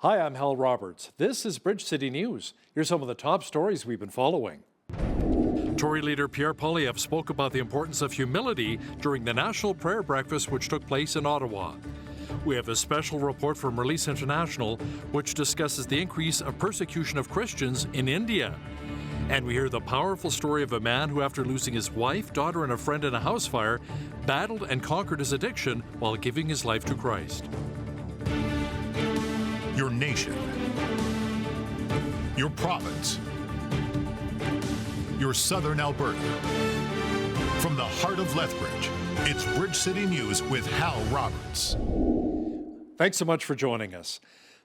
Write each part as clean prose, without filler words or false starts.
Hi, I'm Hal Roberts. This is Bridge City News. Here's some of the top stories we've been following. Tory leader Pierre Poilievre spoke about the importance of humility during the National Prayer Breakfast which took place in Ottawa. We have a special report from Release International which discusses the increase of persecution of Christians in India. And we hear the powerful story of a man who, after losing his wife, daughter, and a friend in a house fire, battled and conquered his addiction while giving his life to Christ. Your nation, your province, your southern Alberta. From the heart of Lethbridge, it's Bridge City News with Hal Roberts. Thanks so much for joining us.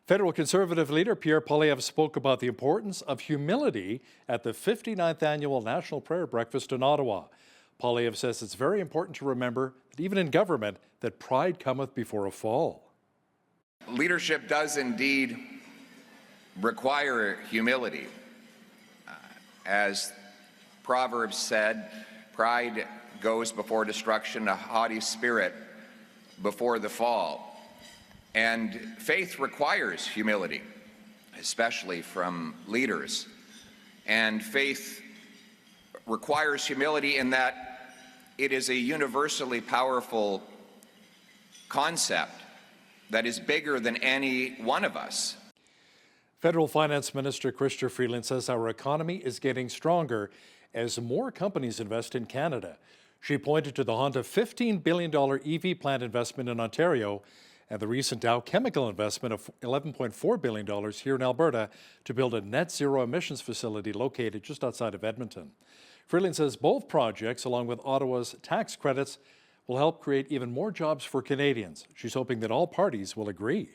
Federal Conservative leader Pierre Poilievre spoke about the importance of humility at the 59th Annual National Prayer Breakfast in Ottawa. Poilievre says it's very important to remember that even in government, that pride cometh before a fall. Leadership does indeed require humility. As Proverbs said, pride goes before destruction, a haughty spirit before the fall. And faith requires humility, especially from leaders. And faith requires humility in that it is a universally powerful concept that is bigger than any one of us. Federal Finance Minister Chrystia Freeland says our economy is getting stronger as more companies invest in Canada. She pointed to the Honda $15 billion EV plant investment in Ontario and the recent Dow Chemical investment of $11.4 billion here in Alberta to build a net zero emissions facility located just outside of Edmonton. Freeland says both projects, along with Ottawa's tax credits, will help create even more jobs for Canadians. She's hoping that all parties will agree.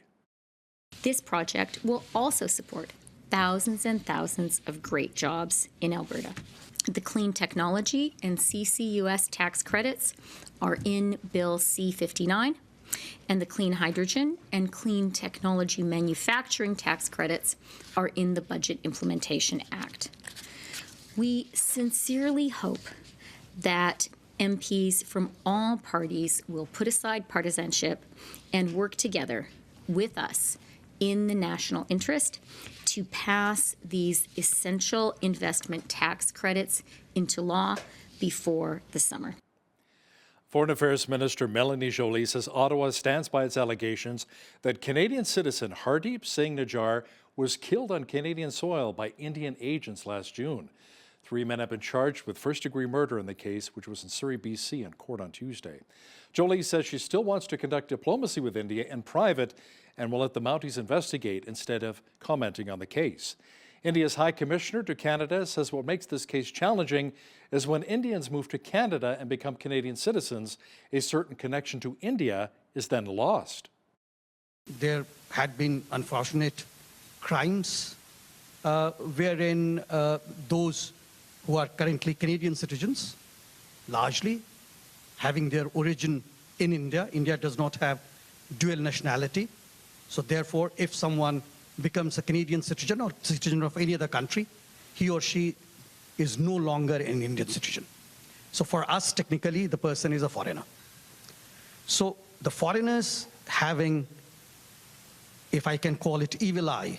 This project will also support thousands and thousands of great jobs in Alberta. The clean technology and CCUS tax credits are in Bill C-59, and the clean hydrogen and clean technology manufacturing tax credits are in the Budget Implementation Act. We sincerely hope that MPs from all parties will put aside partisanship and work together with us in the national interest to pass these essential investment tax credits into law before the summer. Foreign Affairs Minister Melanie Joly says Ottawa stands by its allegations that Canadian citizen Hardeep Singh Najjar was killed on Canadian soil by Indian agents last June. 3 men have been charged with first-degree murder in the case, which was in Surrey, BC, in court on Tuesday. Joly says she still wants to conduct diplomacy with India in private and will let the Mounties investigate instead of commenting on the case. India's High Commissioner to Canada says what makes this case challenging is when Indians move to Canada and become Canadian citizens, a certain connection to India is then lost. There had been unfortunate crimes wherein those who are currently Canadian citizens, largely having their origin in India. India does not have dual nationality. So therefore, if someone becomes a Canadian citizen or citizen of any other country, he or she is no longer an Indian citizen. So for us, technically, the person is a foreigner. So the foreigners having, if I can call it, evil eye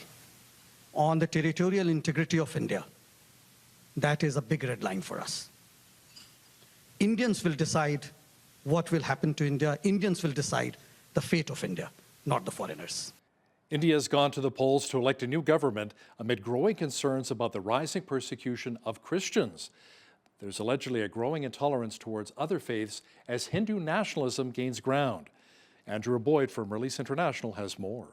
on the territorial integrity of India, that is a big red line for us. Indians will decide what will happen to India. Indians will decide the fate of India, not the foreigners. India has gone to the polls to elect a new government amid growing concerns about the rising persecution of Christians. There's allegedly a growing intolerance towards other faiths as Hindu nationalism gains ground. Andrew Boyd from Release International has more.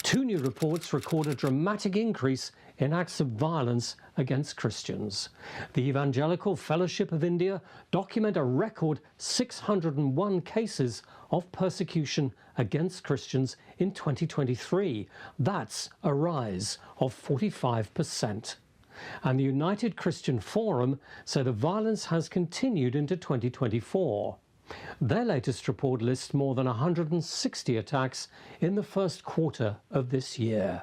2 new reports record a dramatic increase in acts of violence against Christians. The Evangelical Fellowship of India document a record 601 cases of persecution against Christians in 2023. That's a rise of 45%. And the United Christian Forum said the violence has continued into 2024. Their latest report lists more than 160 attacks in the first quarter of this year.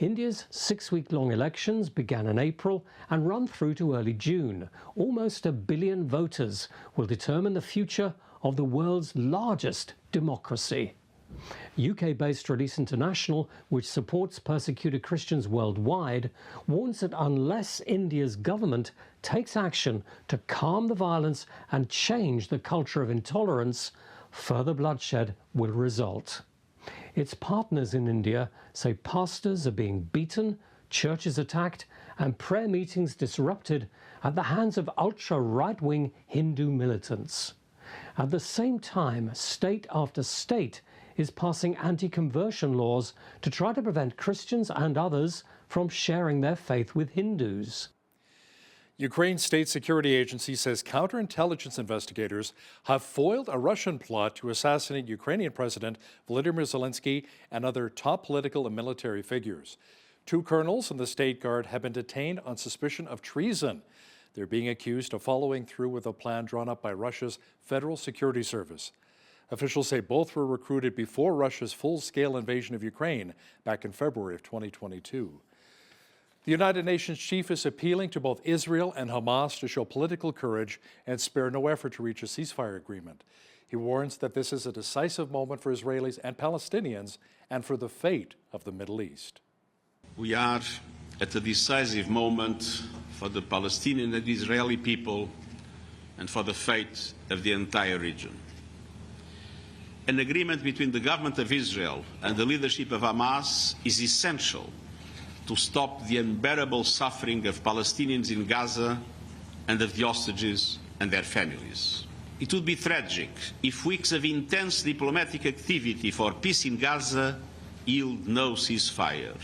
India's 6-week-long elections began in April and run through to early June. Almost 1 billion voters will determine the future of the world's largest democracy. UK-based Release International, which supports persecuted Christians worldwide, warns that unless India's government takes action to calm the violence and change the culture of intolerance, further bloodshed will result. Its partners in India say pastors are being beaten, churches attacked, and prayer meetings disrupted at the hands of ultra-right-wing Hindu militants. At the same time, state after state is passing anti-conversion laws to try to prevent Christians and others from sharing their faith with Hindus. Ukraine's state security agency says counterintelligence investigators have foiled a Russian plot to assassinate Ukrainian President Volodymyr Zelensky and other top political and military figures. 2 colonels in the State Guard have been detained on suspicion of treason. They're being accused of following through with a plan drawn up by Russia's Federal Security Service. Officials say both were recruited before Russia's full-scale invasion of Ukraine back in February of 2022. The United Nations chief is appealing to both Israel and Hamas to show political courage and spare no effort to reach a ceasefire agreement. He warns that this is a decisive moment for Israelis and Palestinians and for the fate of the Middle East. We are at a decisive moment for the Palestinian and Israeli people and for the fate of the entire region. An agreement between the government of Israel and the leadership of Hamas is essential to stop the unbearable suffering of Palestinians in Gaza and of the hostages and their families. It would be tragic if weeks of intense diplomatic activity for peace in Gaza yield no ceasefire,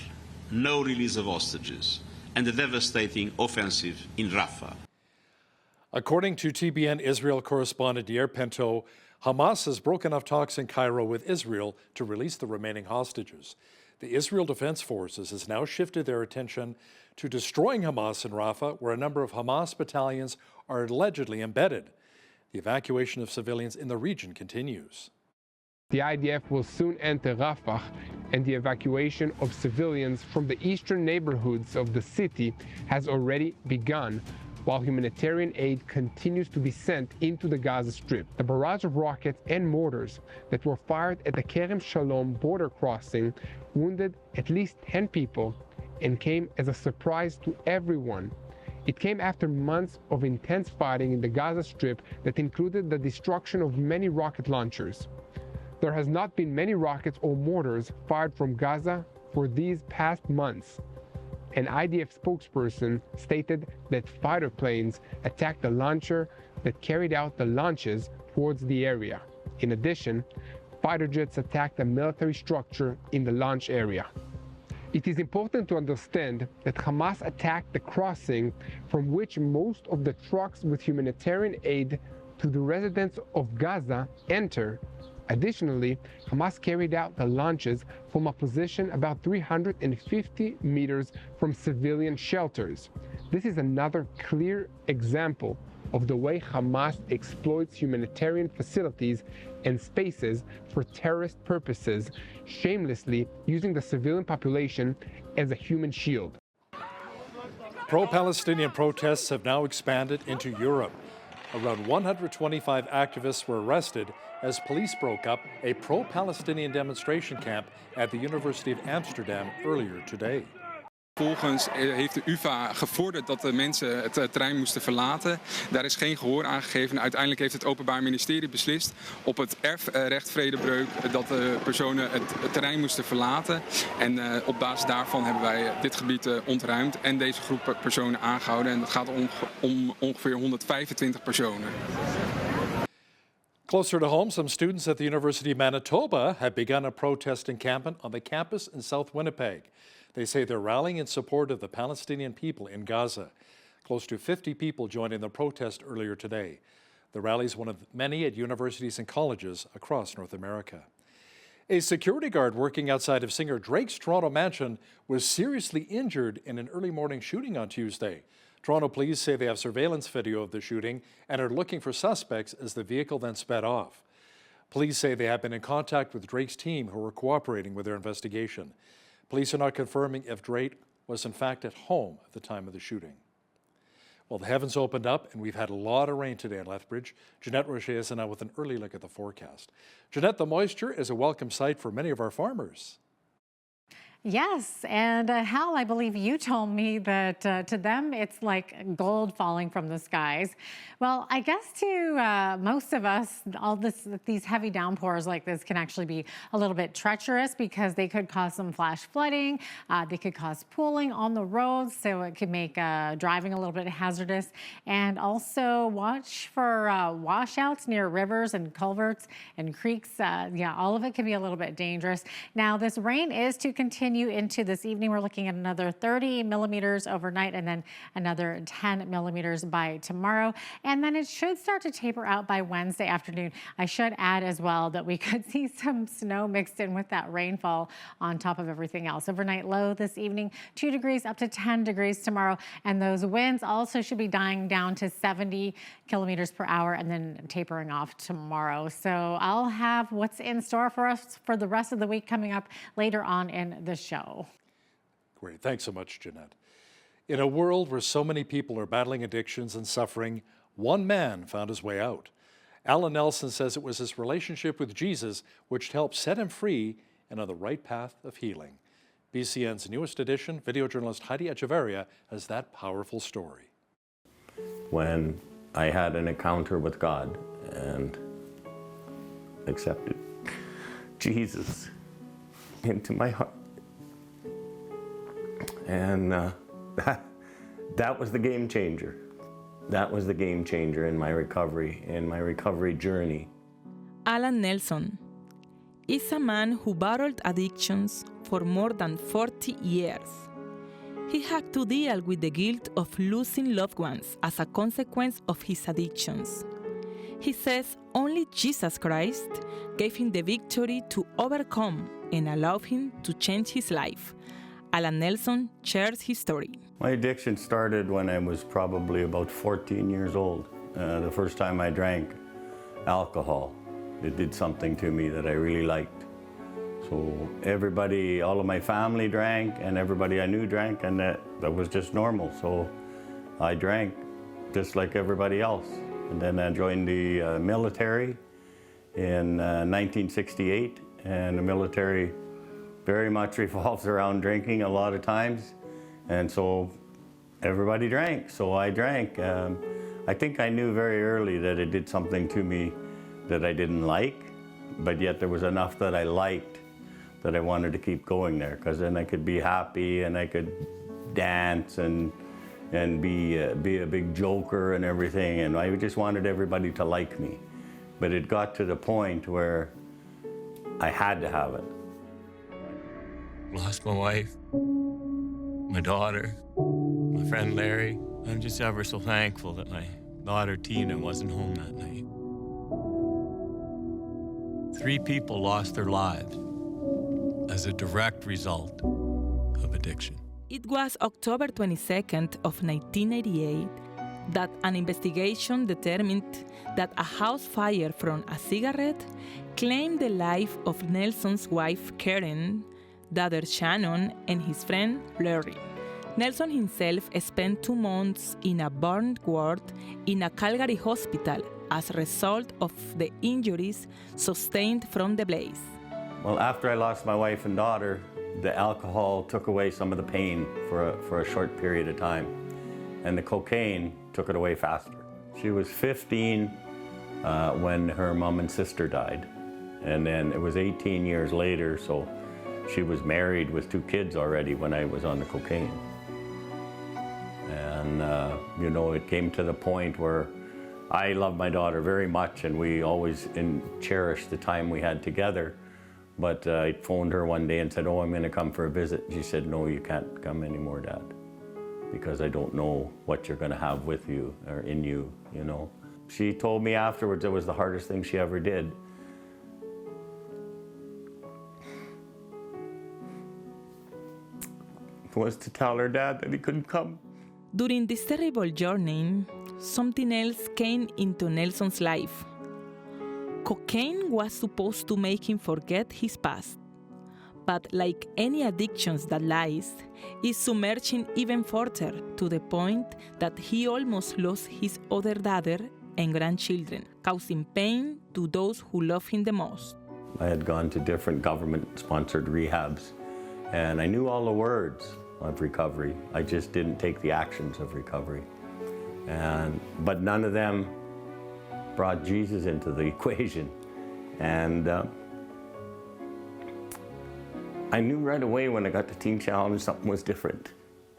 no release of hostages, and a devastating offensive in Rafah. According to TBN Israel correspondent Yair Pinto, Hamas has broken off talks in Cairo with Israel to release the remaining hostages. The Israel Defense Forces has now shifted their attention to destroying Hamas in Rafah, where a number of Hamas battalions are allegedly embedded. The evacuation of civilians in the region continues. The IDF will soon enter Rafah, and the evacuation of civilians from the eastern neighborhoods of the city has already begun, while humanitarian aid continues to be sent into the Gaza Strip. The barrage of rockets and mortars that were fired at the Kerem Shalom border crossing wounded at least 10 people and came as a surprise to everyone. It came after months of intense fighting in the Gaza Strip that included the destruction of many rocket launchers. There has not been many rockets or mortars fired from Gaza for these past months. An IDF spokesperson stated that fighter planes attacked the launcher that carried out the launches towards the area. In addition, fighter jets attacked a military structure in the launch area. It is important to understand that Hamas attacked the crossing from which most of the trucks with humanitarian aid to the residents of Gaza enter. Additionally, Hamas carried out the launches from a position about 350 meters from civilian shelters. This is another clear example of the way Hamas exploits humanitarian facilities and spaces for terrorist purposes, shamelessly using the civilian population as a human shield. Pro-Palestinian protests have now expanded into Europe. Around 125 activists were arrested as police broke up a pro-Palestinian demonstration camp at the University of Amsterdam earlier today. Vervolgens heeft de UvA gevorderd dat de mensen het terrein moesten verlaten. Daar is geen gehoor aan gegeven. Uiteindelijk heeft het Openbaar Ministerie beslist op het erfrecht vredebreuk dat de personen het terrein moesten verlaten. En op basis daarvan hebben wij dit gebied ontruimd en deze groep personen aangehouden. En het gaat om ongeveer 125 personen. Closer to home, some students at the University of Manitoba have begun a protest encampment on the campus in South Winnipeg. They say they're rallying in support of the Palestinian people in Gaza. Close to 50 people joined in the protest earlier today. The rally is one of many at universities and colleges across North America. A security guard working outside of singer Drake's Toronto mansion was seriously injured in an early morning shooting on Tuesday. Toronto police say they have surveillance video of the shooting and are looking for suspects as the vehicle then sped off. Police say they have been in contact with Drake's team who are cooperating with their investigation. Police are not confirming if Drake was in fact at home at the time of the shooting. Well, the heavens opened up, and we've had a lot of rain today in Lethbridge. Jeanette Rocher is now with an early look at the forecast. Jeanette, the moisture is a welcome sight for many of our farmers. Yes, and Hal, I believe you told me that to them it's like gold falling from the skies. Well, I guess to most of us, these heavy downpours like this can actually be a little bit treacherous because they could cause some flash flooding. They could cause pooling on the roads, so it could make driving a little bit hazardous. And also watch for washouts near rivers and culverts and creeks. Yeah, all of it can be a little bit dangerous. Now, this rain is to continue into this evening. We're looking at another 30 millimeters overnight and then another 10 millimeters by tomorrow. And then it should start to taper out by Wednesday afternoon. I should add as well that we could see some snow mixed in with that rainfall on top of everything else. Overnight low this evening, 2 degrees up to 10 degrees tomorrow. And those winds also should be dying down to 70 kilometers per hour and then tapering off tomorrow. So I'll have what's in store for us for the rest of the week coming up later on in the show. Great. Thanks so much, Jeanette. In a world where so many people are battling addictions and suffering, one man found his way out. Alan Nelson says it was his relationship with Jesus which helped set him free and on the right path of healing. BCN's newest edition, video journalist Heidi Echeverria has that powerful story. When I had an encounter with God and accepted Jesus into my heart, and that was the game changer. That was the game changer in my recovery journey. Alan Nelson is a man who battled addictions for more than 40 years. He had to deal with the guilt of losing loved ones as a consequence of his addictions. He says only Jesus Christ gave him the victory to overcome and allowed him to change his life. Alan Nelson shares his story. My addiction started when I was probably about 14 years old. The first time I drank alcohol, it did something to me that I really liked. So everybody, all of my family drank, and everybody I knew drank, and that was just normal. So I drank just like everybody else. And then I joined the military in 1968, and the military very much revolves around drinking a lot of times. And so everybody drank, so I drank. I think I knew very early that it did something to me that I didn't like, but yet there was enough that I liked that I wanted to keep going there, because then I could be happy and I could dance and be a big joker and everything, and I just wanted everybody to like me. But it got to the point where I had to have it. Lost my wife, my daughter, my friend Larry. I'm just ever so thankful that my daughter Tina wasn't home that night. 3 people lost their lives as a direct result of addiction. It was October 22nd of 1988 that an investigation determined that a house fire from a cigarette claimed the life of Nelson's wife Karen, daughter Shannon, and his friend Larry. Nelson himself spent 2 months in a burn ward in a Calgary hospital as a result of the injuries sustained from the blaze. Well, after I lost my wife and daughter, the alcohol took away some of the pain for a short period of time, and the cocaine took it away faster. She was 15 when her mom and sister died, and then it was 18 years later, so she was married with 2 kids already when I was on the cocaine. And, it came to the point where I loved my daughter very much, and we always cherished the time we had together. But I phoned her one day and said, "Oh, I'm going to come for a visit." She said, "No, you can't come anymore, Dad, because I don't know what you're going to have with you or in you, She told me afterwards it was the hardest thing she ever did. Was to tell her dad that he couldn't come. During this terrible journey, something else came into Nelson's life. Cocaine was supposed to make him forget his past, but like any addictions that lies, is submerging even further to the point that he almost lost his other daughter and grandchildren, causing pain to those who love him the most. I had gone to different government-sponsored rehabs, and I knew all the words of recovery. I just didn't take the actions of recovery. But none of them brought Jesus into the equation. And I knew right away when I got to Teen Challenge something was different,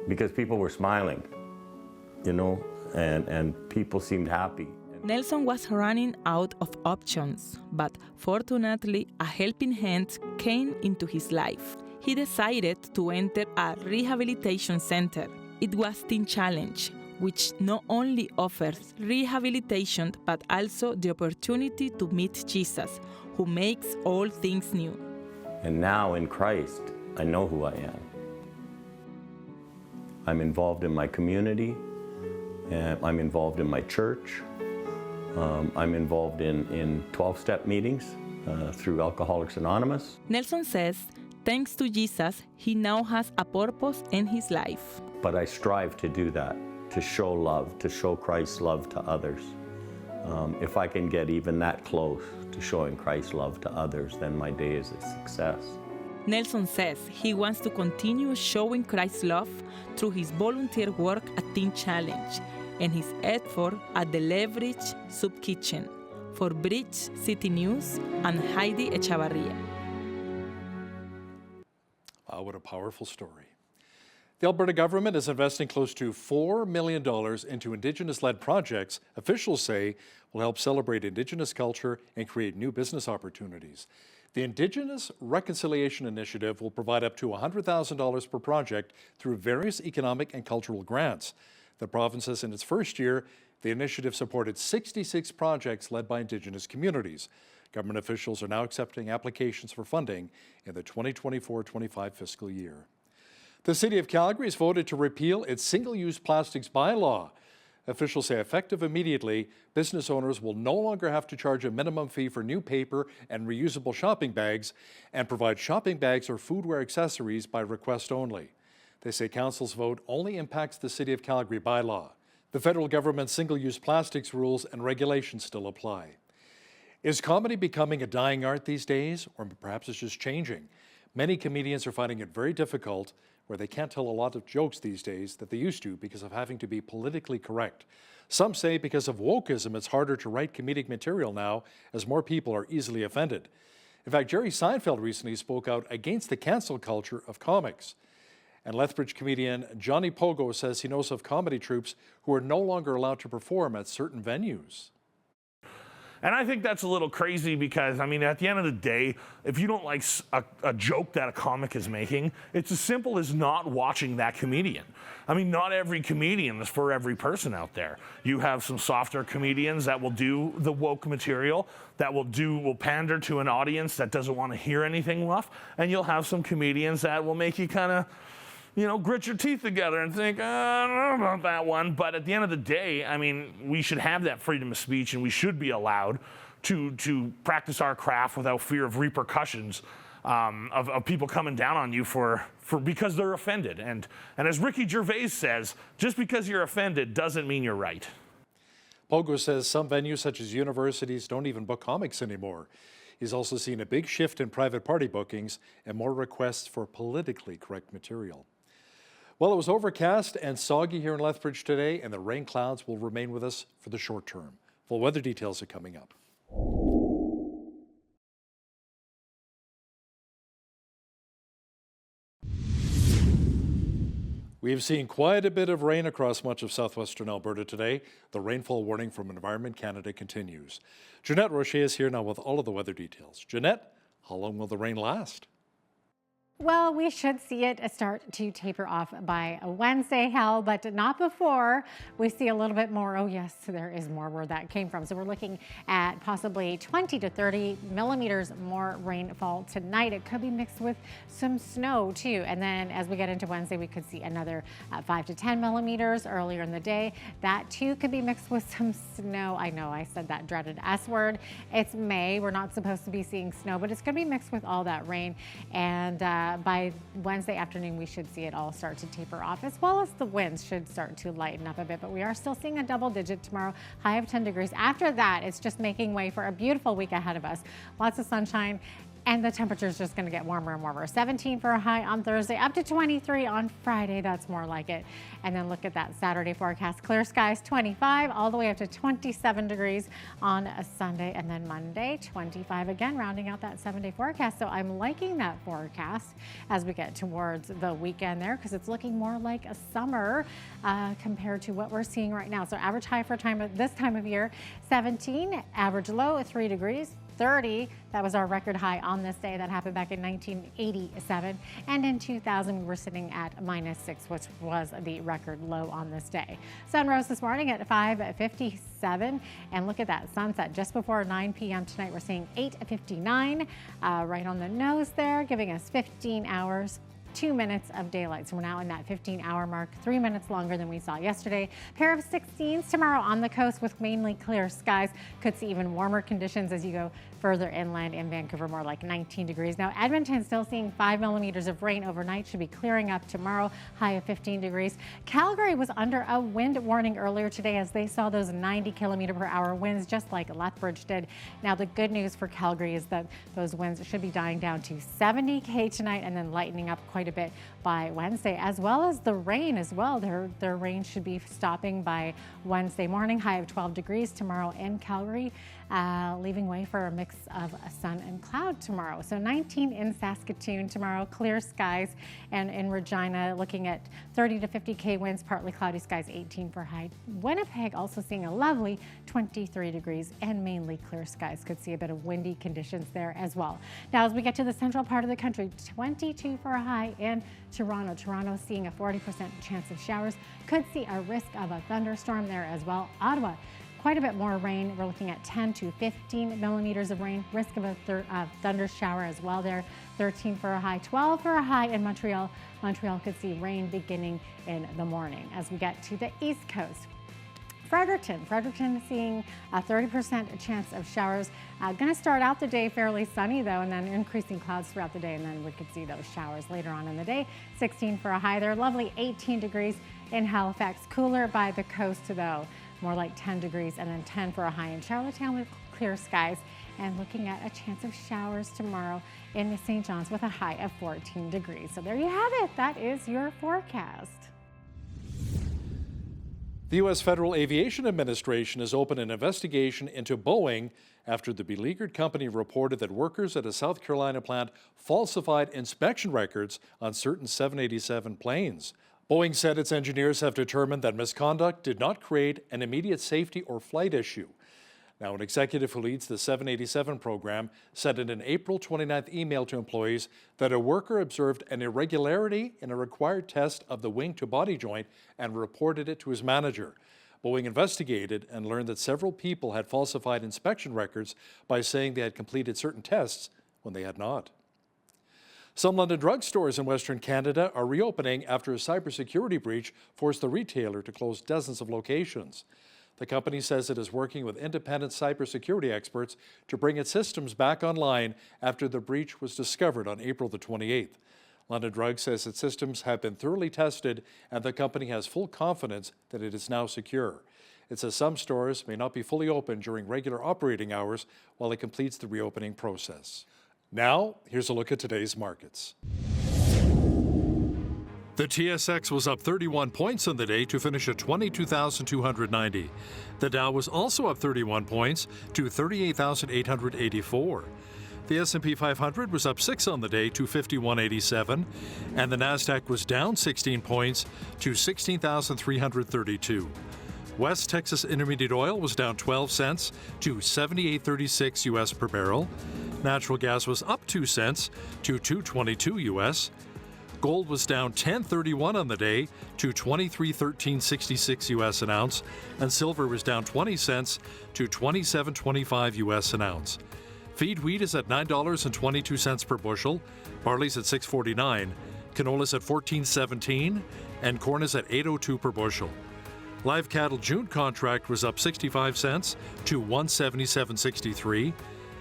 because people were smiling, you know, and people seemed happy. Nelson was running out of options, but fortunately a helping hand came into his life. He decided to enter a rehabilitation center. It was Teen Challenge, which not only offers rehabilitation but also the opportunity to meet Jesus, who makes all things new. And now in Christ, I know who I am. I'm involved in my community, and I'm involved in my church. I'm involved in 12-step meetings through Alcoholics Anonymous. Nelson says, thanks to Jesus, he now has a purpose in his life. But I strive to do that, to show love, to show Christ's love to others. If I can get even that close to showing Christ's love to others, then my day is a success. Nelson says he wants to continue showing Christ's love through his volunteer work at Teen Challenge and his effort at the Lethbridge Soup Kitchen. For Bridge City News, I'm Heidi Echavarria. Wow, what a powerful story. The Alberta government is investing close to $4 million into Indigenous-led projects officials say will help celebrate Indigenous culture and create new business opportunities. The Indigenous Reconciliation Initiative will provide up to $100,000 per project through various economic and cultural grants. The province says in its first year, the initiative supported 66 projects led by Indigenous communities. Government officials are now accepting applications for funding in the 2024-25 fiscal year. The City of Calgary has voted to repeal its single-use plastics bylaw. Officials say effective immediately, business owners will no longer have to charge a minimum fee for new paper and reusable shopping bags and provide shopping bags or foodware accessories by request only. They say council's vote only impacts the City of Calgary bylaw. The federal government's single-use plastics rules and regulations still apply. Is comedy becoming a dying art these days, or perhaps it's just changing? Many comedians are finding it very difficult, where they can't tell a lot of jokes these days that they used to because of having to be politically correct. Some say because of wokeism, it's harder to write comedic material now as more people are easily offended. In fact, Jerry Seinfeld recently spoke out against the cancel culture of comics. And Lethbridge comedian Johnny Pogo says he knows of comedy troupes who are no longer allowed to perform at certain venues. And I think that's a little crazy because, I mean, at the end of the day, if you don't like a joke that a comic is making, it's as simple as not watching that comedian. I mean, not every comedian is for every person out there. You have some softer comedians that will do the woke material, that will pander to an audience that doesn't want to hear anything rough, and you'll have some comedians that will make you kind of, you know, grit your teeth together and think, I don't know about that one. But at the end of the day, I mean, we should have that freedom of speech, and we should be allowed to practice our craft without fear of repercussions of people coming down on you because they're offended. And as Ricky Gervais says, just because you're offended doesn't mean you're right. Pogo says some venues such as universities don't even book comics anymore. He's also seen a big shift in private party bookings and more requests for politically correct material. Well, it was overcast and soggy here in Lethbridge today, and the rain clouds will remain with us for the short term. Full weather details are coming up. We have seen quite a bit of rain across much of southwestern Alberta today. The rainfall warning from Environment Canada continues. Jeanette Rocher is here now with all of the weather details. Jeanette, how long will the rain last? Well, we should see it start to taper off by Wednesday, Hal, but not before we see a little bit more. Oh, yes, there is more where that came from. So we're looking at possibly 20 to 30 millimeters more rainfall tonight. It could be mixed with some snow, too. And then as we get into Wednesday, we could see another 5 to 10 millimeters earlier in the day. That, too, could be mixed with some snow. I know I said that dreaded S word. It's May. We're not supposed to be seeing snow, but it's going to be mixed with all that rain. And by Wednesday afternoon, we should see it all start to taper off, as well as the winds should start to lighten up a bit. But we are still seeing a double digit tomorrow, high of 10 degrees. After that, it's just making way for a beautiful week ahead of us. Lots of sunshine. And the temperature is just going to get warmer and warmer. 17 for a high on Thursday, up to 23 on Friday. That's more like it. And then look at that Saturday forecast. Clear skies, 25, all the way up to 27 degrees on a Sunday. And then Monday, 25 again, rounding out that 7-day forecast. So I'm liking that forecast as we get towards the weekend there, because it's looking more like a summer compared to what we're seeing right now. So average high for this time of year, 17, average low, 3 degrees. 30, that was our record high on this day. That happened back in 1987. And in 2000, we were sitting at -6, which was the record low on this day. Sun rose this morning at 5:57. And look at that sunset just before 9 p.m. tonight. We're seeing 8:59, right on the nose there, giving us 15 hours. 2 minutes of daylight. So we're now in that 15-hour mark, 3 minutes longer than we saw yesterday. Pair of 16s tomorrow on the coast with mainly clear skies. Could see even warmer conditions as you go further inland. In Vancouver, more like 19 degrees. Now Edmonton still seeing 5 millimeters of rain overnight. Should be clearing up tomorrow, high of 15 degrees. Calgary was under a wind warning earlier today as they saw those 90-kilometer-per-hour winds, just like Lethbridge did. Now the good news for Calgary is that those winds should be dying down to 70 km tonight and then lightening up quite a bit by Wednesday, as well as the rain as well. Their rain should be stopping by Wednesday morning, high of 12 degrees tomorrow in Calgary, leaving way for a mix of sun and cloud tomorrow. So 19 in Saskatoon tomorrow, clear skies, and in Regina looking at 30 to 50 K winds, partly cloudy skies, 18 for high. Winnipeg also seeing a lovely 23 degrees and mainly clear skies. Could see a bit of windy conditions there as well. Now as we get to the central part of the country, 22 for a high in Toronto. Toronto seeing a 40% chance of showers. Could see a risk of a thunderstorm there as well. Ottawa, quite a bit more rain. We're looking at 10 to 15 millimeters of rain. Risk of a thunder shower as well there. 13 for a high, 12 for a high in Montreal. Montreal could see rain beginning in the morning. As we get to the East Coast, Fredericton seeing a 30% chance of showers. Going to start out the day fairly sunny though, and then increasing clouds throughout the day, and then we could see those showers later on in the day. 16 for a high there. Lovely 18 degrees in Halifax. Cooler by the coast though, more like 10 degrees, and then 10 for a high in Charlottetown with clear skies. And looking at a chance of showers tomorrow in St. John's with a high of 14 degrees. So there you have it. That is your forecast. The U.S. Federal Aviation Administration has opened an investigation into Boeing after the beleaguered company reported that workers at a South Carolina plant falsified inspection records on certain 787 planes. Boeing said its engineers have determined that misconduct did not create an immediate safety or flight issue. Now, an executive who leads the 787 program said in an April 29th email to employees that a worker observed an irregularity in a required test of the wing-to-body joint and reported it to his manager. Boeing investigated and learned that several people had falsified inspection records by saying they had completed certain tests when they had not. Some London drugstores in Western Canada are reopening after a cybersecurity breach forced the retailer to close dozens of locations. The company says it is working with independent cybersecurity experts to bring its systems back online after the breach was discovered on April the 28th. London Drug says its systems have been thoroughly tested and the company has full confidence that it is now secure. It says some stores may not be fully open during regular operating hours while it completes the reopening process. Now, here's a look at today's markets. The TSX was up 31 points on the day to finish at 22,290. The Dow was also up 31 points to 38,884. The S&P 500 was up 6 on the day to 5187, and the Nasdaq was down 16 points to 16,332. West Texas Intermediate Oil was down 12 cents to 78.36 US per barrel. Natural gas was up 2 cents to 2.22 US. Gold was down 10.31 on the day to 23.1366 US an ounce, and silver was down 20 cents to 27.25 US an ounce. Feed wheat is at $9.22 per bushel, barley's at $6.49, canola's at $14.17, and corn is at $8.02 per bushel. Live cattle June contract was up 65 cents to $177.63.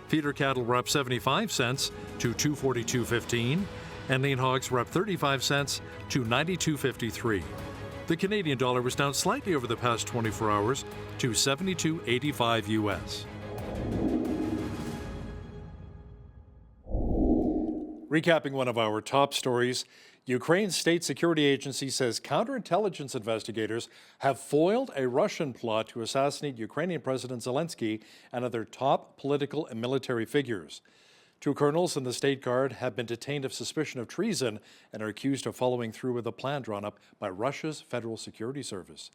Feeder cattle were up 75 cents to $242.15. and lean hogs were up 35 cents to 92.53. The Canadian dollar was down slightly over the past 24 hours to 72.85 US. Recapping one of our top stories, Ukraine's state security agency says counterintelligence investigators have foiled a Russian plot to assassinate Ukrainian President Zelensky and other top political and military figures. 2 colonels in the State Guard have been detained of suspicion of treason and are accused of following through with a plan drawn up by Russia's Federal Security Service.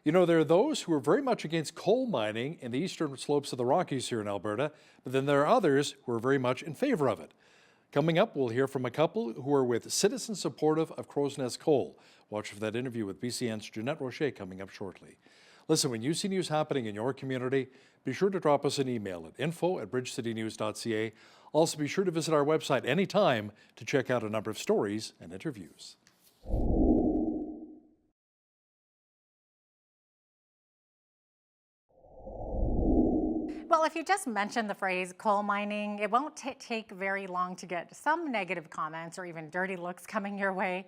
You know, there are those who are very much against coal mining in the eastern slopes of the Rockies here in Alberta, but then there are others who are very much in favor of it. Coming up, we'll hear from a couple who are with Citizens Supportive of Crow's Nest Coal. Watch for that interview with BCN's Jeanette Rocher coming up shortly. Listen, when you see news happening in your community, be sure to drop us an email at info@bridgecitynews.ca. Also, be sure to visit our website anytime to check out a number of stories and interviews. Well, if you just mention the phrase coal mining, it won't take very long to get some negative comments or even dirty looks coming your way.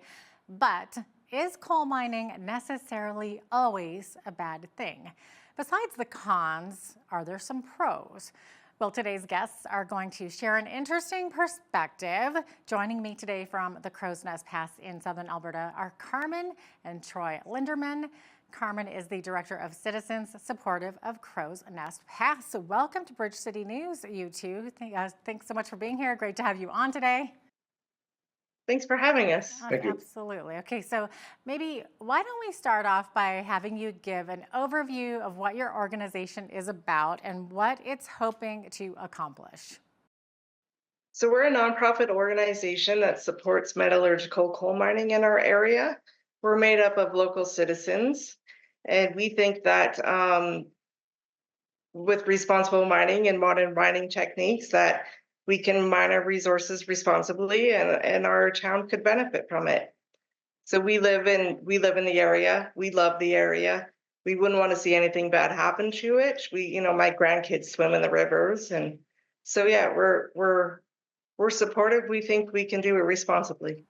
But is coal mining necessarily always a bad thing? Besides the cons, are there some pros? Well, today's guests are going to share an interesting perspective. Joining me today from the Crow's Nest Pass in southern Alberta are Carmen and Troy Linderman. Carmen is the Director of Citizens Supportive of Crow's Nest Pass. So welcome to Bridge City News, you two. Thanks so much for being here. Great to have you on today. Thanks for having us. Thank you. Absolutely. Okay, so maybe why don't we start off by having you give an overview of what your organization is about and what it's hoping to accomplish. So we're a nonprofit organization that supports metallurgical coal mining in our area. We're made up of local citizens, and we think that with responsible mining and modern mining techniques that we can mine our resources responsibly and our town could benefit from it. So we live in the area. We love the area. We wouldn't want to see anything bad happen to it. My grandkids swim in the rivers, and so yeah, we're supportive. We think we can do it responsibly.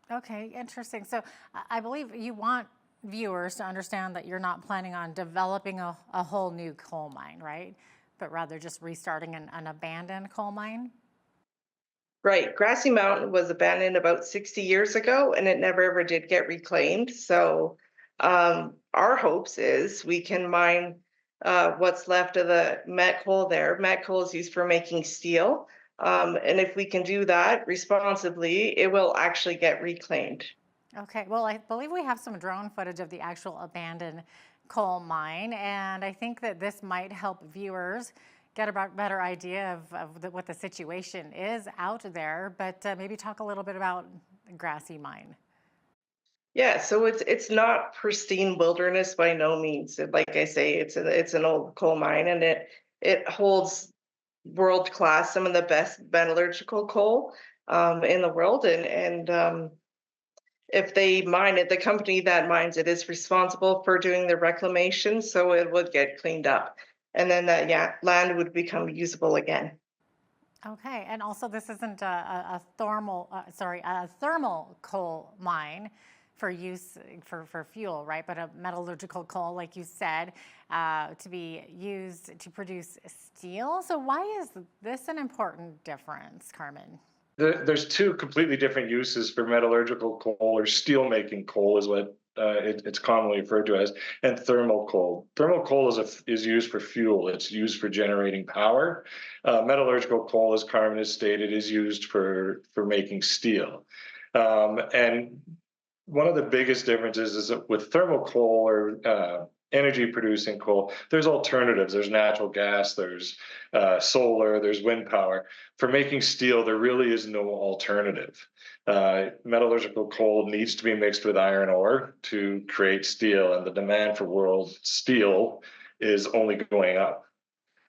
Okay, interesting. So I believe you want viewers to understand that you're not planning on developing a whole new coal mine, right? But rather just restarting an abandoned coal mine? Right. Grassy Mountain was abandoned about 60 years ago, and it never ever did get reclaimed. So our hopes is we can mine what's left of the met coal there. Met coal is used for making steel. And if we can do that responsibly, it will actually get reclaimed. Okay, well, I believe we have some drone footage of the actual abandoned coal mine, and I think that this might help viewers get a better idea of what the situation is out there, but maybe talk a little bit about Grassy Mine. Yeah, so it's not pristine wilderness by no means. Like I say, it's an old coal mine, and it holds world class, some of the best metallurgical coal in the world, and if they mine it, the company that mines it is responsible for doing the reclamation, so it would get cleaned up, and then that land would become usable again. Okay, and also this isn't a thermal coal mine for use for fuel, right? But a metallurgical coal, like you said, to be used to produce steel. So why is this an important difference, Carmen? There's 2 completely different uses for metallurgical coal, or steel-making coal is what it's commonly referred to as, and thermal coal. Thermal coal is used for fuel. It's used for generating power. Metallurgical coal, as Carmen has stated, is used for making steel. And one of the biggest differences is that with thermal coal, or energy producing coal, there's alternatives. There's natural gas, there's solar, there's wind power. For making steel, there really is no alternative. Metallurgical coal needs to be mixed with iron ore to create steel, and the demand for world steel is only going up,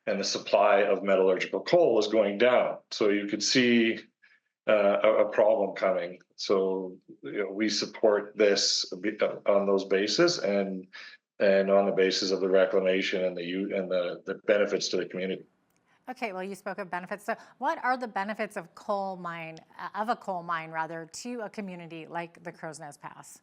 and the supply of metallurgical coal is going down. So you could see a problem coming. So we support this on those bases, and on the basis of the reclamation and the benefits to the community. Okay, well, you spoke of benefits. So what are the benefits of a coal mine to a community like the Crow's Nest Pass?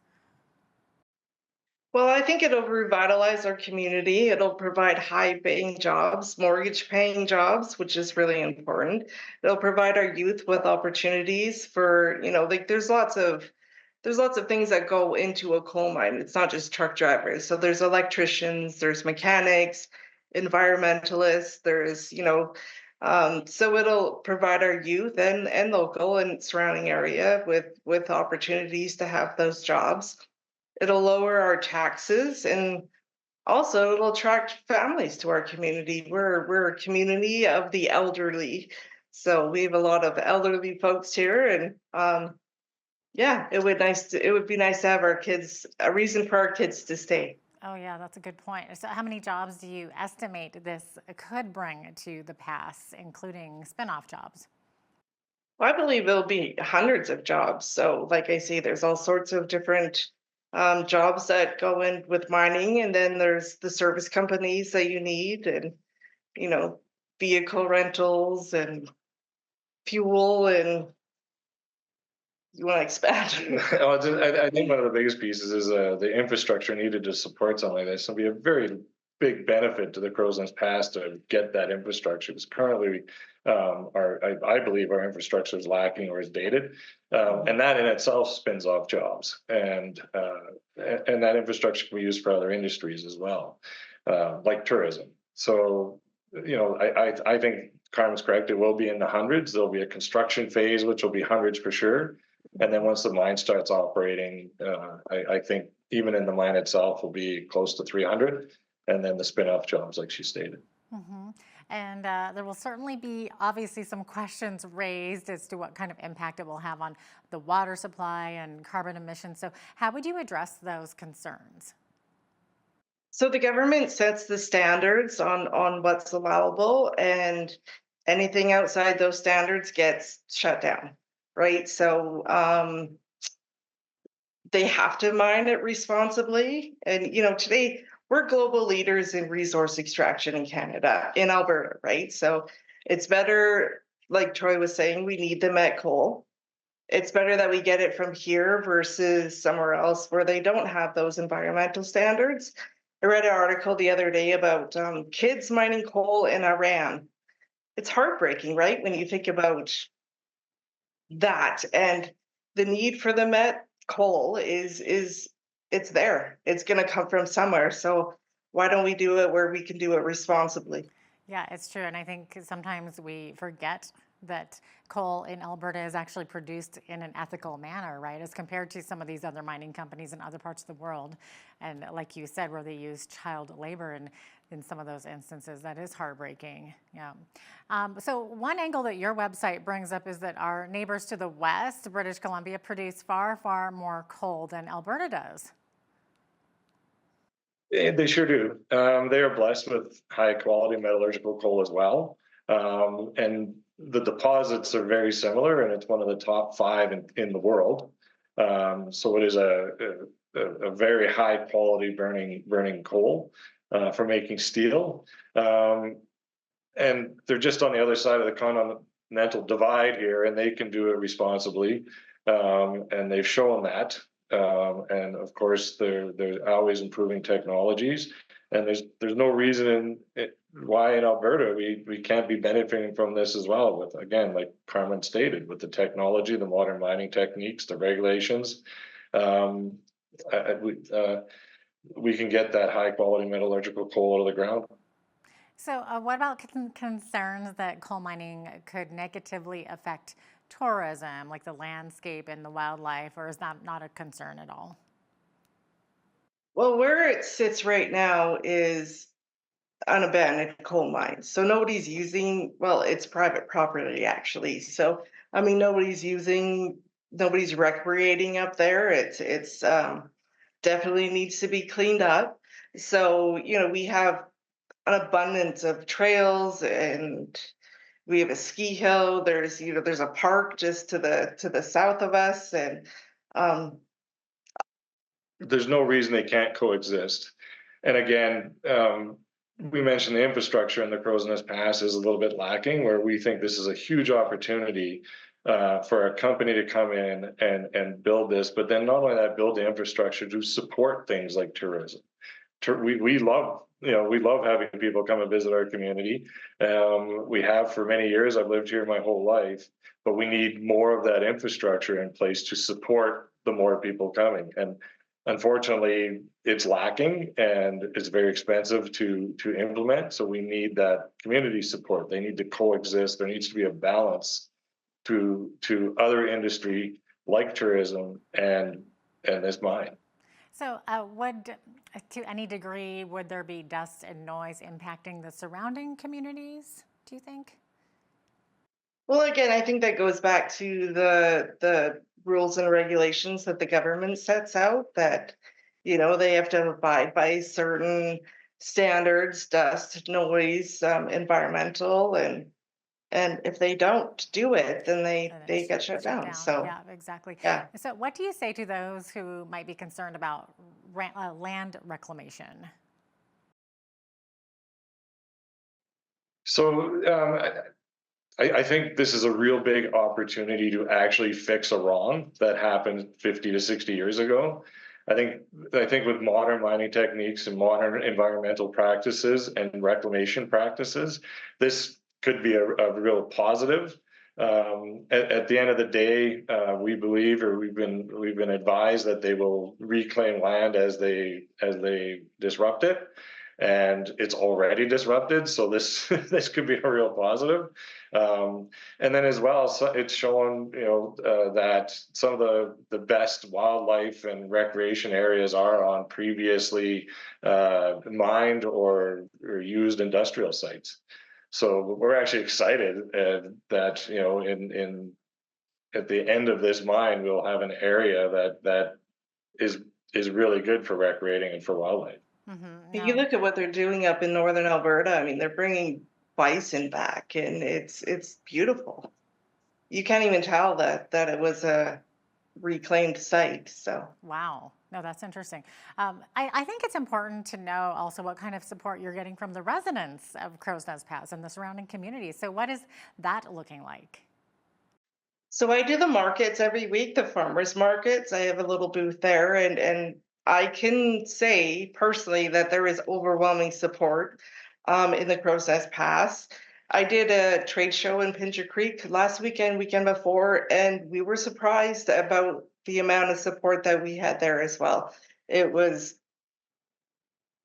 Well, I think it'll revitalize our community. It'll provide high-paying jobs, mortgage-paying jobs, which is really important. It'll provide our youth with opportunities for, like there's lots of things that go into a coal mine. It's not just truck drivers. So there's electricians, there's mechanics, environmentalists, so it'll provide our youth and local and surrounding area with opportunities to have those jobs. It'll lower our taxes and also it'll attract families to our community. We're a community of the elderly. So we have a lot of elderly folks here and yeah, it would be nice to have our kids a reason for our kids to stay. Oh, yeah, that's a good point. So how many jobs do you estimate this could bring to the pass, including spin-off jobs? Well, I believe it'll be hundreds of jobs. So, like I say, there's all sorts of different jobs that go in with mining, and then there's the service companies that you need, and you know, vehicle rentals and fuel, and you want to expand? I think one of the biggest pieces is the infrastructure needed to support something like this. It'll be a very big benefit to the Crow's Nest Pass to get that infrastructure. Because currently, I believe our infrastructure is lacking or is dated, and that in itself spins off jobs, and that infrastructure can be used for other industries as well, like tourism. So, I think Carmen's correct. It will be in the hundreds. There'll be a construction phase, which will be hundreds for sure. And then once the mine starts operating, I think even in the mine itself will be close to 300. And then the spin-off jobs, like she stated. Mm-hmm. And there will certainly be obviously some questions raised as to what kind of impact it will have on the water supply and carbon emissions. So how would you address those concerns? So the government sets the standards on what's allowable, and anything outside those standards gets shut down, right? So they have to mine it responsibly. And today we're global leaders in resource extraction in Canada, in Alberta, right? So it's better, like Troy was saying, we need the met coal. It's better that we get it from here versus somewhere else where they don't have those environmental standards. I read an article the other day about kids mining coal in Iran. It's heartbreaking, right? When you think about that, and the need for the met coal is it's there. It's going to come from somewhere. So why don't we do it where we can do it responsibly? Yeah, it's true. And I think sometimes we forget that coal in Alberta is actually produced in an ethical manner, right? As compared to some of these other mining companies in other parts of the world. And like you said, where they use child labor in some of those instances, that is heartbreaking. Yeah. So one angle that your website brings up is that our neighbors to the west, British Columbia, produce far, far more coal than Alberta does. They sure do. They are blessed with high quality metallurgical coal as well. And the deposits are very similar, and it's one of the top 5 in the world. So it is a very high quality burning coal for making steel. And they're just on the other side of the continental divide here, and they can do it responsibly. And they've shown that. And of course, they're always improving technologies, and there's no reason why in Alberta we can't be benefiting from this as well. With, again, like Carmen stated, with the technology, the modern mining techniques, the regulations, we can get that high quality metallurgical coal out of the ground. So what about concerns that coal mining could negatively affect tourism, like the landscape and the wildlife, or is that not a concern at all? Well, where it sits right now is unabandoned coal mines. So nobody's using, well, it's private property actually. So, I mean, nobody's recreating up there. It's definitely needs to be cleaned up. So, we have an abundance of trails, and we have a ski hill. There's a park just to the south of us, and There's no reason they can't coexist. And again, we mentioned the infrastructure in the Crow's Nest Pass is a little bit lacking, where we think this is a huge opportunity for a company to come in and build this, but then not only that, build the infrastructure to support things like tourism. We love, we love having people come and visit our community. We have for many years. I've lived here my whole life, but we need more of that infrastructure in place to support the more people coming. And unfortunately, it's lacking and it's very expensive to implement. So we need that community support. They need to coexist. There needs to be a balance to other industry like tourism and this mine. So to any degree, would there be dust and noise impacting the surrounding communities, do you think? Well, again, I think that goes back to the rules and regulations that the government sets out, that, they have to abide by certain standards, dust, noise, environmental, and if they don't do it, then they get shut down. So Yeah, exactly. yeah. So what do you say to those who might be concerned about land reclamation? So I think this is a real big opportunity to actually fix a wrong that happened 50 to 60 years ago. I think with modern mining techniques and modern environmental practices and reclamation practices, this could be a real positive. At the end of the day, we believe, or we've been advised, that they will reclaim land as they disrupt it, and it's already disrupted. So this this could be a real positive. And then as well, so it's shown that some of the best wildlife and recreation areas are on previously mined or used industrial sites. So we're actually excited that in at the end of this mine, we'll have an area that is really good for recreating and for wildlife. You look at what they're doing up in northern Alberta. I mean, they're bringing bison back, and it's beautiful. You can't even tell that it was a reclaimed site. So Wow. No, that's interesting. I think it's important to know also what kind of support you're getting from the residents of Crow's Nest Pass and the surrounding communities. So what is that looking like? So I do the markets every week, the farmers markets. I have a little booth there, and I can say personally that there is overwhelming support in the Crow's Nest Pass. I did a trade show in Pincher Creek last weekend before, and we were surprised about the amount of support that we had there as well. It was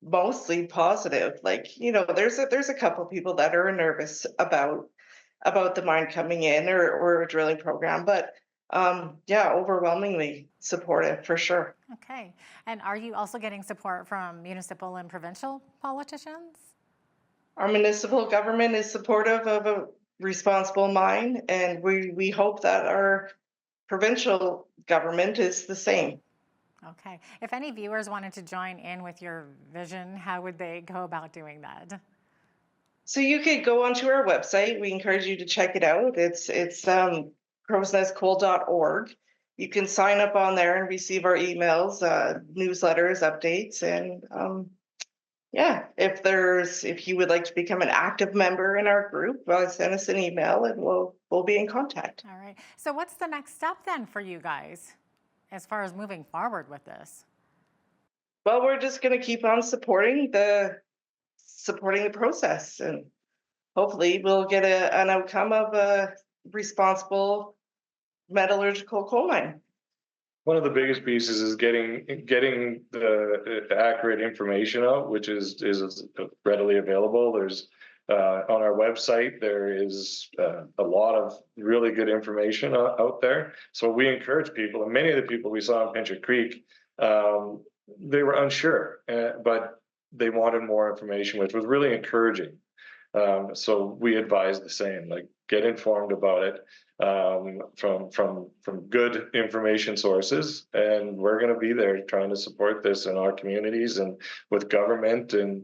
mostly positive. Like, there's a couple people that are nervous about the mine coming in or a drilling program, but yeah, overwhelmingly supportive for sure. Okay. And are you also getting support from municipal and provincial politicians? Our municipal government is supportive of a responsible mine, and we hope that our provincial government is the same. Okay. If any viewers wanted to join in with your vision, how would they go about doing that? So you could go onto our website. We encourage you to check it out. It's crowsnestcoal.org. You can sign up on there and receive our emails, newsletters, updates, and yeah, if you would like to become an active member in our group, send us an email and we'll be in contact. All right. So what's the next step then for you guys as far as moving forward with this? Well, we're just going to keep on supporting the process, and hopefully we'll get an outcome of a responsible metallurgical coal mine. One of the biggest pieces is getting the accurate information out, which is readily available. There's on our website, there is a lot of really good information out there. So we encourage people, and many of the people we saw in Pincher Creek, they were unsure, but they wanted more information, which was really encouraging. So we advise the same, like get informed about it from good information sources, and we're going to be there trying to support this in our communities and with government and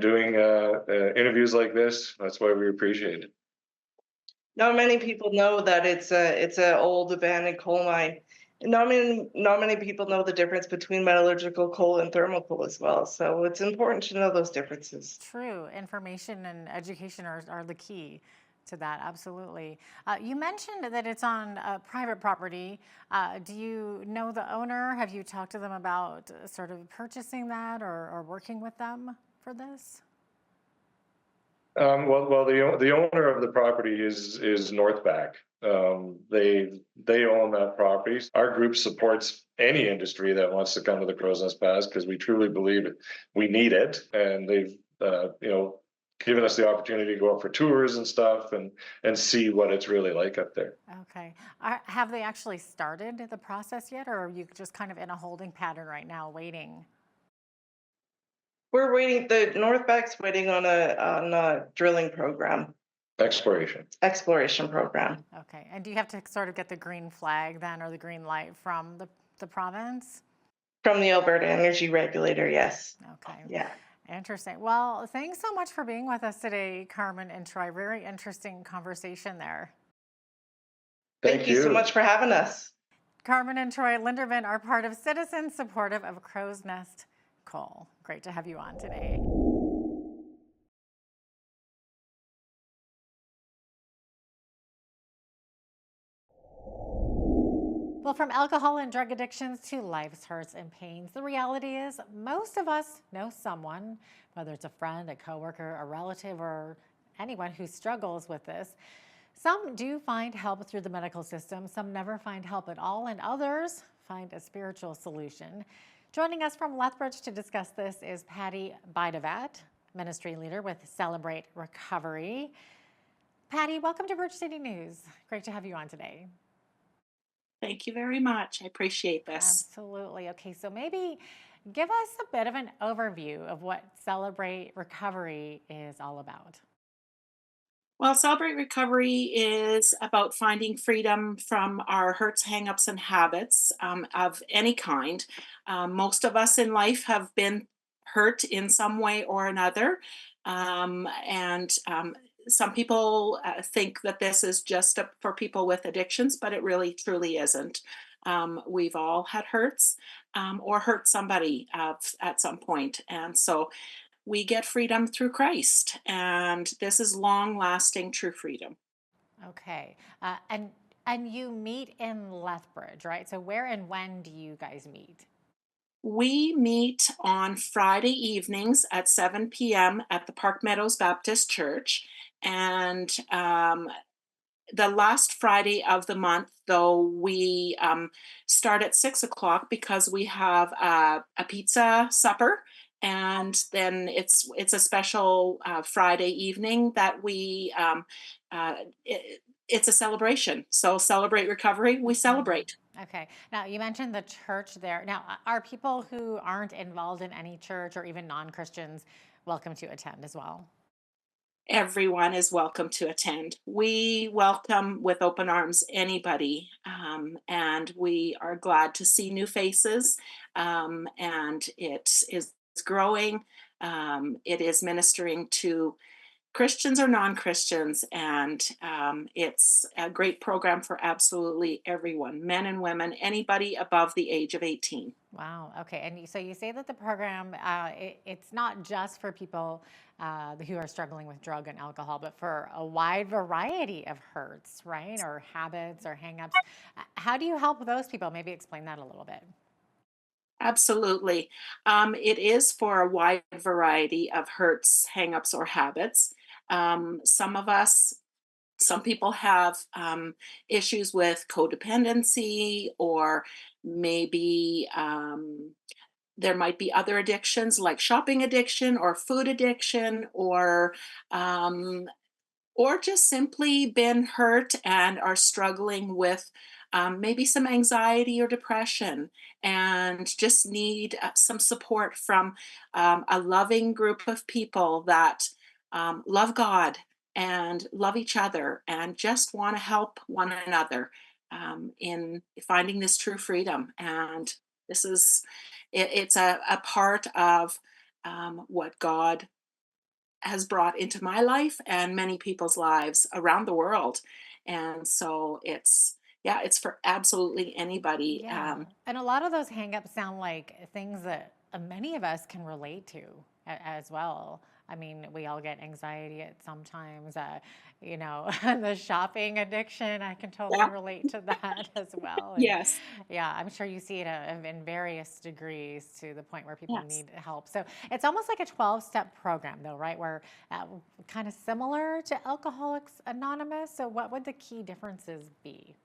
doing interviews like this. That's why we appreciate it. Not many people know that it's an old abandoned coal mine, not many people know the difference between metallurgical coal and thermal coal as well. So it's important to know those differences. True. Information and education are the key to that. Absolutely. You mentioned that it's on private property. Do you know the owner? Have you talked to them about sort of purchasing that or working with them for this? Well, the owner of the property is Northback. They own that property. Our group supports any industry that wants to come to the Crow's Nest Pass because we truly believe we need it, and they've given us the opportunity to go up for tours and stuff and see what it's really like up there. Okay. Have they actually started the process yet, or are you just kind of in a holding pattern right now, waiting? We're waiting. The Northback's waiting on a drilling program, exploration program. Okay. And do you have to sort of get the green flag then, or the green light from the province? From the Alberta Energy Regulator, yes. Okay. Yeah. Interesting. Well, thanks so much for being with us today, Carmen and Troy. Very interesting conversation there. Thank you so much for having us. Carmen and Troy Linderman are part of Citizens Supportive of Crow's Nest Coal. Great to have you on today. Well, from alcohol and drug addictions to life's hurts and pains, the reality is most of us know someone, whether it's a friend, a coworker, a relative, or anyone who struggles with this. Some do find help through the medical system, some never find help at all, and others find a spiritual solution. Joining us from Lethbridge to discuss this is Patty Bidevat, ministry leader with Celebrate Recovery. Patty, welcome to Bridge City News. Great to have you on today. Thank you very much. I appreciate this. Absolutely. Okay, so maybe give us a bit of an overview of what Celebrate Recovery is all about. Well, Celebrate Recovery is about finding freedom from our hurts, hangups, and habits of any kind. Most of us in life have been hurt in some way or another. And some people think that this is just for people with addictions, but it really truly isn't. We've all had hurts or hurt somebody at some point. And so we get freedom through Christ. And this is long lasting true freedom. Okay. And you meet in Lethbridge, right? So where and when do you guys meet? We meet on Friday evenings at 7 p.m. at the Park Meadows Baptist Church. And the last Friday of the month, though, we start at 6 o'clock because we have a pizza supper. And then it's a special Friday evening that it's a celebration. So Celebrate Recovery, we celebrate. Okay. Now, you mentioned the church there. Now, are people who aren't involved in any church or even non-Christians welcome to attend as well? Everyone is welcome to attend. We welcome with open arms anybody, and we are glad to see new faces, and it is growing. It is ministering to Christians or non-Christians, and it's a great program for absolutely everyone, men and women, anybody above the age of 18. Wow. Okay. And so you say that the program, it's not just for people who are struggling with drug and alcohol, but for a wide variety of hurts, right? Or habits or hangups. How do you help those people? Maybe explain that a little bit. Absolutely. It is for a wide variety of hurts, hangups, or habits. Some people have issues with codependency, or maybe there might be other addictions like shopping addiction or food addiction, or just simply been hurt and are struggling with maybe some anxiety or depression and just need some support from a loving group of people that love God and love each other and just want to help one another in finding this true freedom. And it's a part of what God has brought into my life and many people's lives around the world. And so yeah, it's for absolutely anybody. Yeah. And a lot of those hangups sound like things that many of us can relate to as well. I mean, we all get anxiety at sometimes, the shopping addiction, I can totally Yeah. relate to that as well. And Yes. yeah, I'm sure you see it in various degrees to the point where people Yes. need help. So it's almost like a 12-step program, though, right? Where kind of similar to Alcoholics Anonymous. So what would the key differences be?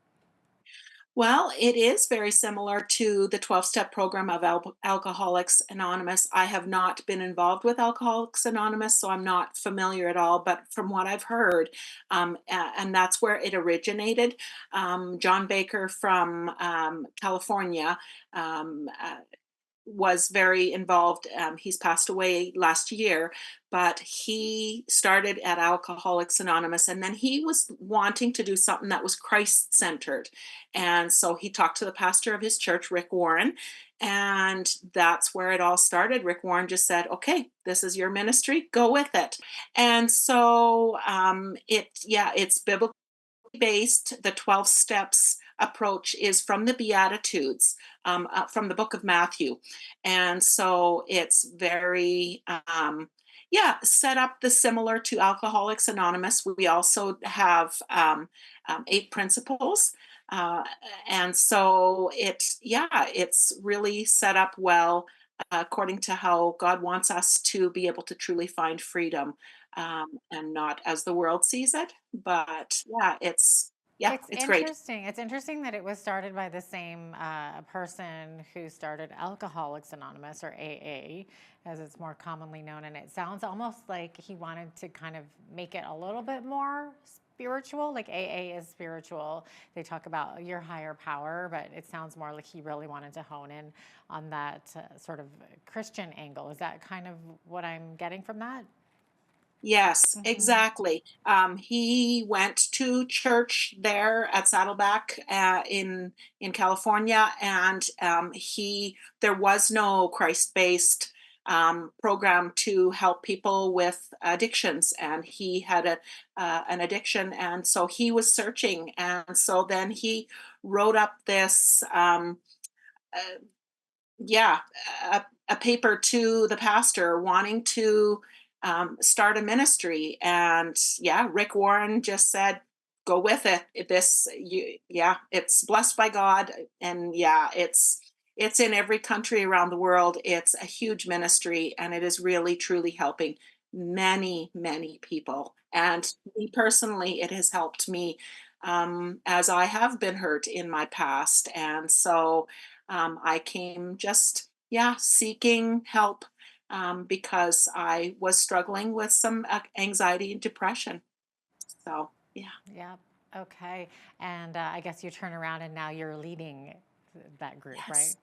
Well, it is very similar to the 12-step program of Alcoholics Anonymous. I have not been involved with Alcoholics Anonymous, so I'm not familiar at all. But from what I've heard, and that's where it originated, John Baker from California was very involved. He's passed away last year, but he started at Alcoholics Anonymous, and then he was wanting to do something that was Christ centered. And so he talked to the pastor of his church, Rick Warren, and that's where it all started. Rick Warren just said, "Okay, this is your ministry, go with it." And so it's biblical based. The 12 steps approach is from the Beatitudes, from the book of Matthew. And so it's very, set up the similar to Alcoholics Anonymous. We also have 8 principles. Uh, and so it's really set up well according to how God wants us to be able to truly find freedom, and not as the world sees it. But it's great. Interesting. It's interesting that it was started by the same person who started Alcoholics Anonymous, or AA, as it's more commonly known. And it sounds almost like he wanted to kind of make it a little bit more spiritual. Like AA is spiritual. They talk about your higher power, but it sounds more like he really wanted to hone in on that sort of Christian angle. Is that kind of what I'm getting from that? Yes, Hmm. exactly. He went to church there at Saddleback in California, and there was no Christ-based program to help people with addictions, and he had an addiction, and so he was searching, and so then he wrote up this. Uh, yeah, a paper to the pastor wanting to start a ministry, and Rick Warren just said, "Go with it. It's blessed by God, and it's in every country around the world. It's a huge ministry, and it is really truly helping many, many people. And me personally, it has helped me, as I have been hurt in my past, and so." I came just, seeking help because I was struggling with some anxiety and depression. So, yeah. Yep. Okay. And I guess you turn around and now you're leading that group, right? Yes.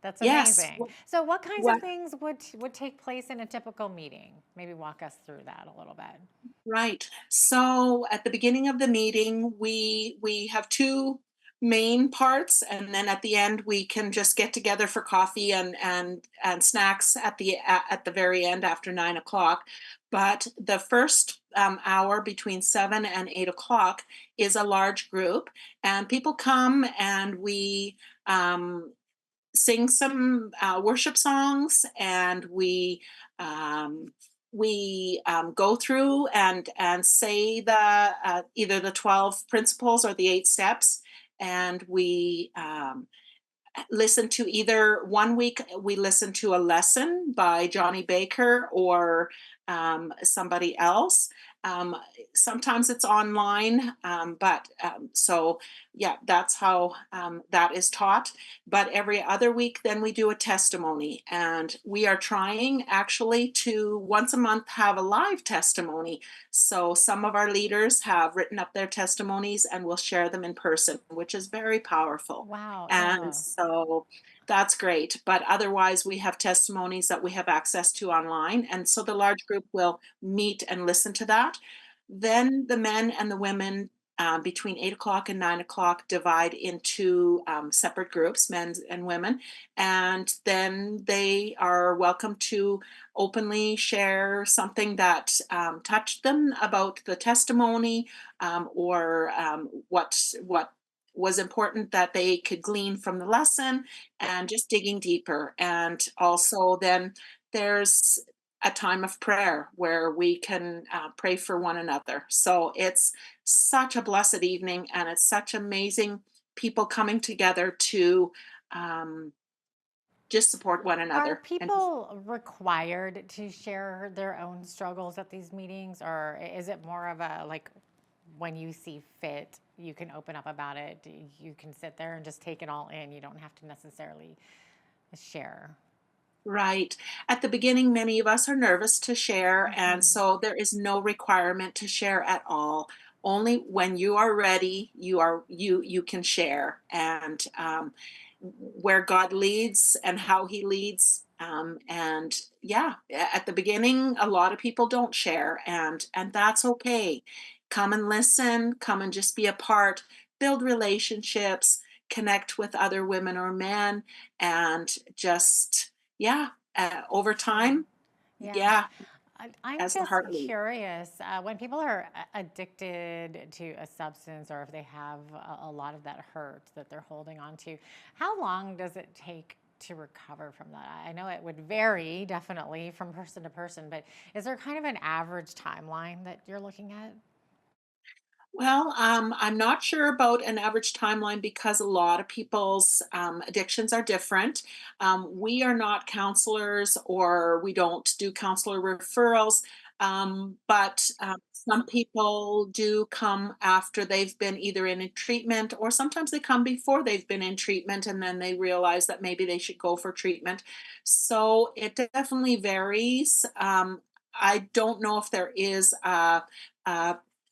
That's Yes. amazing. So, what kinds of What? things would take place in a typical meeting? Maybe walk us through that a little bit. Right. So at the beginning of the meeting, we have two main parts, and then at the end we can just get together for coffee and snacks at the very end after 9 o'clock. But the first hour between 7 and 8 o'clock is a large group, and people come and we sing some worship songs, and we go through and say the either the 12 principles or the 8 steps, and we listen to either one week we listen to a lesson by Johnny Baker or somebody else. Um, Sometimes it's online, but so that's how that is taught. But every other week, then we do a testimony, and we are trying actually to once a month have a live testimony. So some of our leaders have written up their testimonies, and we'll share them in person, which is very powerful. Wow. And Yeah. so that's great. But otherwise, we have testimonies that we have access to online. And so the large group will meet and listen to that. Then the men and the women between 8 o'clock and 9 o'clock divide into separate groups, men and women. And then they are welcome to openly share something that touched them about the testimony, or what was important that they could glean from the lesson and just digging deeper. And also then there's a time of prayer where we can pray for one another. So it's such a blessed evening, and it's such amazing people coming together to um, just support one Are another. And people required to share their own struggles at these meetings, or is it more of a like when you see fit, you can open up about it, you can sit there and just take it all in, you don't have to necessarily share? right. At the beginning, many of us are nervous to share, and so there is no requirement to share at all. Only when you are ready, you can share, and where God leads and how He leads. And yeah, at the beginning, a lot of people don't share, and that's okay. Come and listen. Come and just be a part. Build relationships. Connect with other women or men, and just yeah, over time, Yeah. yeah, I'm as the just heart leads. curious, when people are addicted to a substance, or if they have a lot of that hurt that they're holding on to, how long does it take to recover from that? I know it would vary definitely from person to person, but is there kind of an average timeline that you're looking at? Well, I'm not sure about an average timeline because a lot of people's addictions are different. We are not counselors, or we don't do counselor referrals, but some people do come after they've been either in a treatment, or sometimes they come before they've been in treatment and then they realize that maybe they should go for treatment. So it definitely varies. I don't know if there is a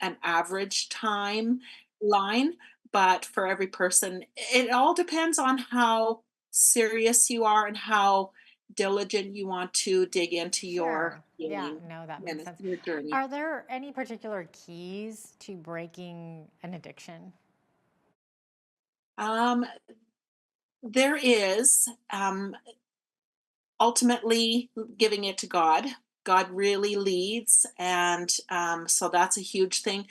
an average time line, but for every person, it all depends on how serious you are and how diligent you want to dig into your Sure. Yeah, healing no, that and makes sense. your journey. Are there any particular keys to breaking an addiction? Um, there is ultimately giving it to God. God really leads, and so that's a huge thing.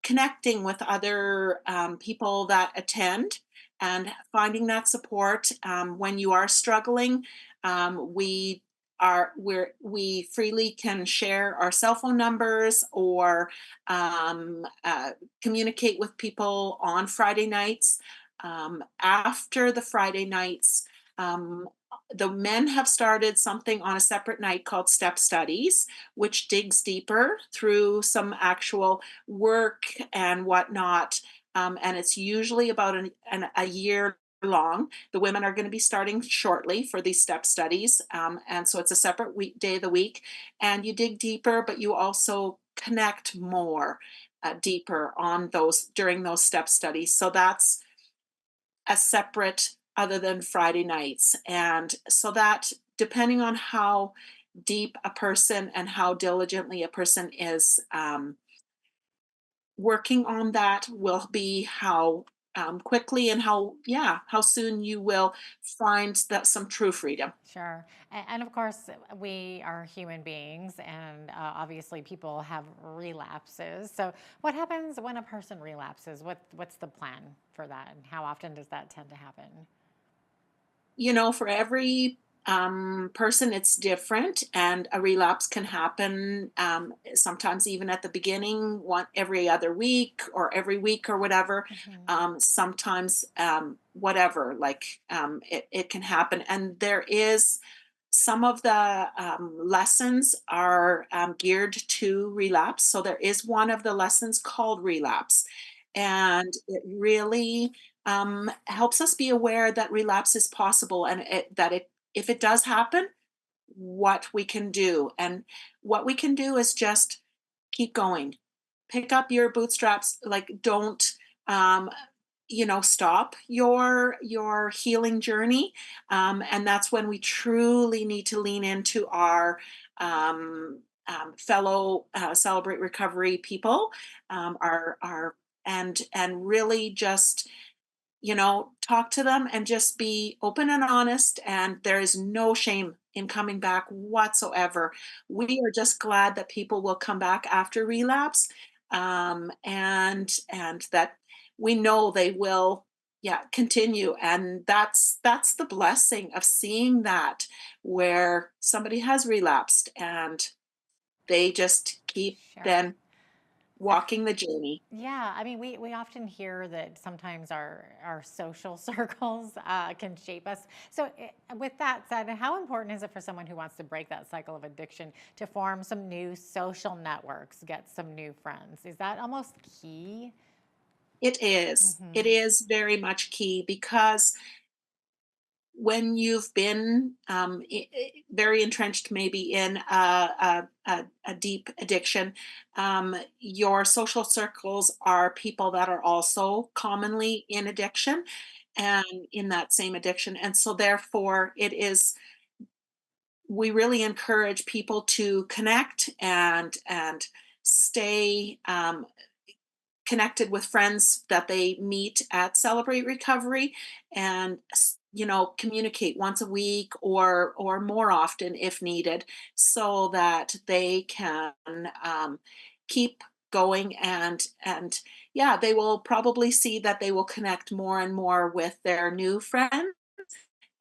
Connecting with other people that attend and finding that support when you are struggling. We freely can share our cell phone numbers, or communicate with people on Friday nights. After the Friday nights, um, the men have started something on a separate night called Step Studies, which digs deeper through some actual work and whatnot. And it's usually about a year long. The women are going to be starting shortly for these step studies. And so it's a separate day of the week. And you dig deeper, but you also connect more deeper on those during those step studies. So that's a separate, other than Friday nights. And so that, depending on how deep a person and how diligently a person is working on that, will be how quickly and how soon you will find that some true freedom. Sure. And of course, we are human beings, and obviously, people have relapses. So, what happens when a person relapses? What's the plan for that, and how often does that tend to happen? For every person, it's different, and a relapse can happen sometimes even at the beginning, one every other week or every week or whatever. Sometimes, whatever, like it can happen. And there is some of the lessons are geared to relapse. So there is one of the lessons called relapse, and it really helps us be aware that relapse is possible, and if it does happen, what we can do. And what we can do is just keep going. Pick up your bootstraps, like don't um, stop your healing journey. And that's when we truly need to lean into our fellow Celebrate Recovery people, our and really just talk to them and just be open and honest. And there is no shame in coming back whatsoever. We are just glad that people will come back after relapse, and that we know they will, continue. And that's the blessing of seeing that, where somebody has relapsed and they just keep then walking the journey. Yeah, I mean, we often hear that sometimes our social circles can shape us. So, with that said, how important is it for someone who wants to break that cycle of addiction to form some new social networks, get some new friends? Is that almost key? It is. It is very much key, because when you've been very entrenched, maybe in a deep addiction, your social circles are people that are also commonly in addiction and in that same addiction. And so, therefore, we really encourage people to connect and stay connected with friends that they meet at Celebrate Recovery, and communicate once a week or more often if needed, so that they can keep going. And yeah, they will probably see that they will connect more and more with their new friends,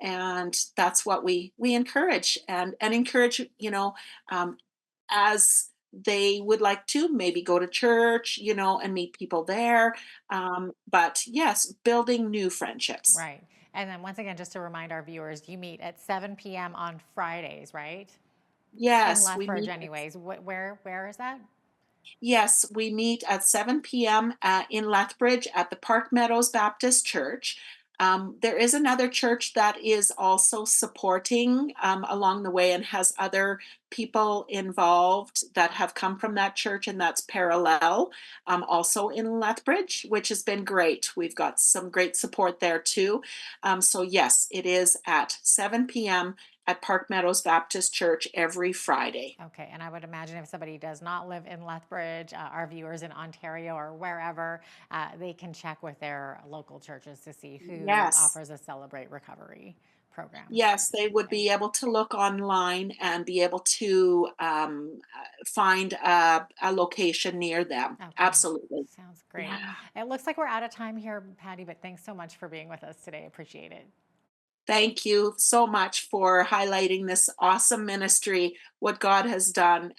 and that's what we encourage, and encourage, as they would like to maybe go to church, and meet people there. But yes, building new friendships. Right. And then once again, just to remind our viewers, you meet at 7 p.m. on Fridays, right? In Yes, we Lethbridge, meet. anyways. Where is that? Yes, we meet at 7 p.m. In Lethbridge at the Park Meadows Baptist Church. There is another church that is also supporting along the way, and has other people involved that have come from that church, and that's Parallel, also in Lethbridge, which has been great. We've got some great support there too. So yes, it is at 7 p.m. at Park Meadows Baptist Church every Friday. Okay, and I would imagine if somebody does not live in Lethbridge, our viewers in Ontario or wherever, they can check with their local churches to see who offers a Celebrate Recovery program. Yes, they would be able to look online and be able to find a location near them. Okay. Absolutely. Sounds great. It looks like we're out of time here, Patty, but thanks so much for being with us today. Appreciate it. Thank you so much for highlighting this awesome ministry, what God has done.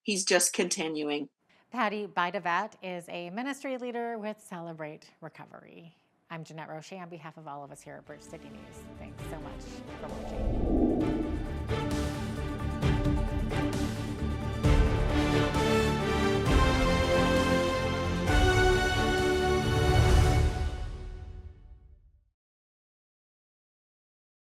He's just continuing. Patty Bidevat is a ministry leader with Celebrate Recovery. I'm Jeanette Roche on behalf of all of us here at Bridge City News. Thanks so much for watching.